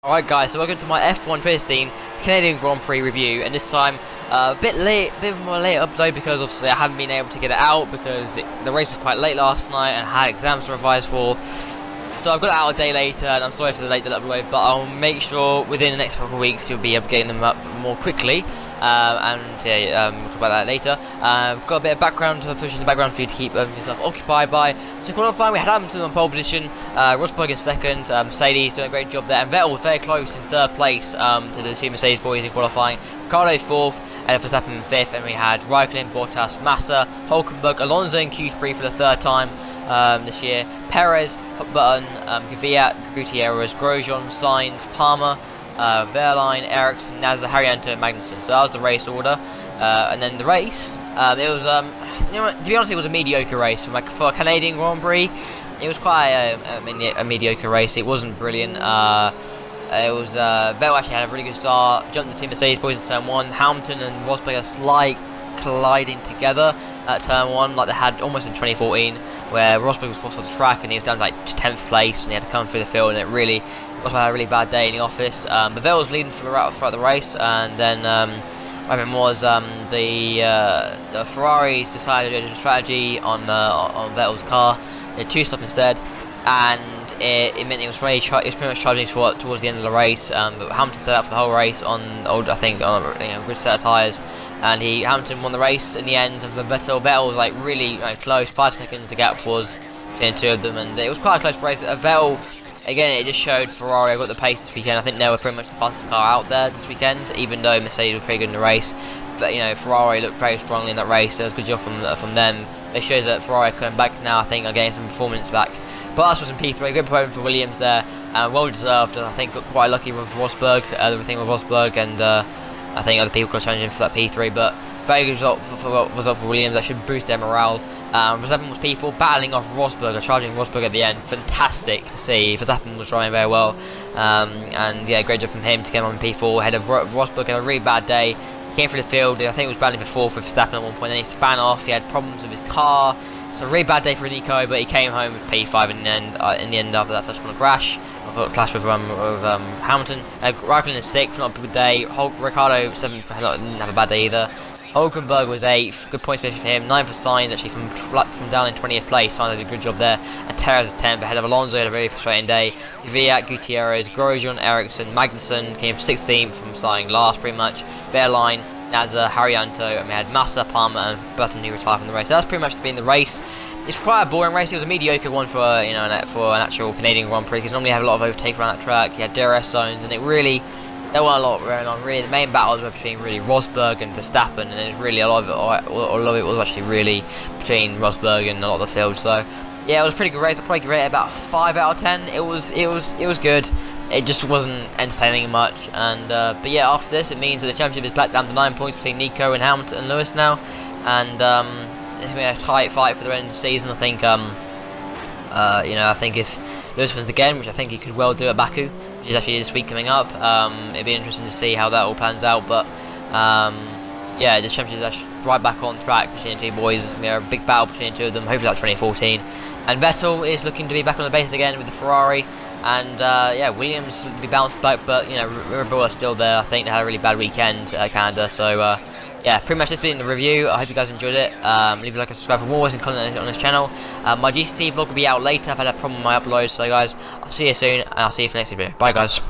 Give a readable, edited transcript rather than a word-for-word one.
Alright guys, so welcome to my F1 2016 Canadian Grand Prix review, and this time a bit more late upload because obviously I haven't been able to get it out because the race was quite late last night and I had exams to revise for. So I've got it out a day later, and I'm sorry for the late upload, but I'll make sure within the next couple of weeks you'll be able to get them up more quickly. We'll talk about that later. Got a bit of background, pushing in the background for you to keep yourself occupied by. So qualifying, we had Hamilton on pole position, Rosberg in second, Mercedes doing a great job there, and Vettel was very close in third place to the two Mercedes boys in qualifying. Ricardo fourth, and Verstappen in fifth, and we had Raikkonen, Bottas, Massa, Hulkenberg, Alonso in Q3 for the third time this year, Perez, Button, Kvyat, Gutierrez, Grosjean, Sainz, Palmer, Wehrlein, Ericsson, Nasser, Haryanto, and Magnussen. So that was the race order, and then the race. It was, to be honest, it was a mediocre race. For a Canadian Grand Prix, it was quite a mediocre race. It wasn't brilliant. Vettel actually had a really good start. Jumped the two Mercedes boys in turn one. Hamilton and Rosberg had a slight colliding together at turn one, like they had almost in 2014, where Rosberg was forced off the track and he was down to like 10th place and he had to come through the field, and Rosberg had a really bad day in the office. But Vettel was leading throughout the race, and then what happened was the Ferraris decided to do a strategy on Vettel's car. They had two stop instead, and it meant it was pretty much charging towards the end of the race. But Hamilton set out for the whole race on a good set of tyres, and Hamilton won the race in the end. And Vettel was like really close, 5 seconds the gap was between the two of them, and it was quite a close race. Vettel, again, it just showed Ferrari got the pace this weekend. I think they were pretty much the fastest car out there this weekend, even though Mercedes was pretty good in the race. But Ferrari looked very strongly in that race. So it was a good job from them. It shows that Ferrari are coming back now, I think, are getting some performance back. Bottas was in P3, good program for Williams there, well deserved. And I think got quite lucky with Rosberg, and I think other people could challenge him for that P3. But very good result for Williams. That should boost their morale. Verstappen was P4, battling off Rosberg, charging Rosberg at the end. Fantastic to see. Verstappen was driving very well, and yeah, great job from him to get on P4 ahead of Rosberg. Had a really bad day. Came through the field. I think he was battling for fourth with Verstappen at one point. Then he span off. He had problems with his car. So a really bad day for Nico, but he came home with P5 in the end after that first corner crash. Clash with Hamilton. Raikkonen is 6th, not a good day. Ricardo 7th, didn't have a bad day either. Hulkenberg was 8th, good points finish for him. 9th for Sainz, actually from down in 20th place. Sainz did a good job there. And Perez is 10th, ahead of Alonso, had a really frustrating day. Kvyat, Gutierrez, Grosjean, Ericsson, Magnussen came 16th from starting last pretty much. Wehrlein, Nasser, Haryanto, and we had Massa, Palmer, and Button who retired from the race. So that's pretty much been the race. It's quite a boring race. It was a mediocre one for an actual Canadian Grand Prix, because normally you have a lot of overtake around that track. You had DRS zones, and there wasn't a lot going on. Really, the main battles were between Rosberg and Verstappen, and there's really a lot of it was actually really between Rosberg and a lot of the field. So yeah, it was a pretty good race. I'd probably rate it about 5 out of 10. It was good. It just wasn't entertaining much, and but yeah, after this it means that the championship is back down to 9 points between Nico and Hamilton and Lewis now, and it's gonna be a tight fight for the end of the season. I think I think if Lewis wins again, which I think he could well do at Baku, which is actually this week coming up, it'd be interesting to see how that all plans out. But yeah, the championship is actually right back on track between the two boys. It's gonna be a big battle between the two of them, hopefully like 2014. And Vettel is looking to be back on the base again with the Ferrari. And yeah, Williams will be bounced back, but River are still there. I think they had a really bad weekend at Canada. So yeah, pretty much this has been the review. I hope you guys enjoyed it. Leave a like and subscribe for more and content on this channel. My GCC vlog will be out later. I've had a problem with my uploads, so guys, I'll see you soon, and I'll see you for the next video. Bye guys.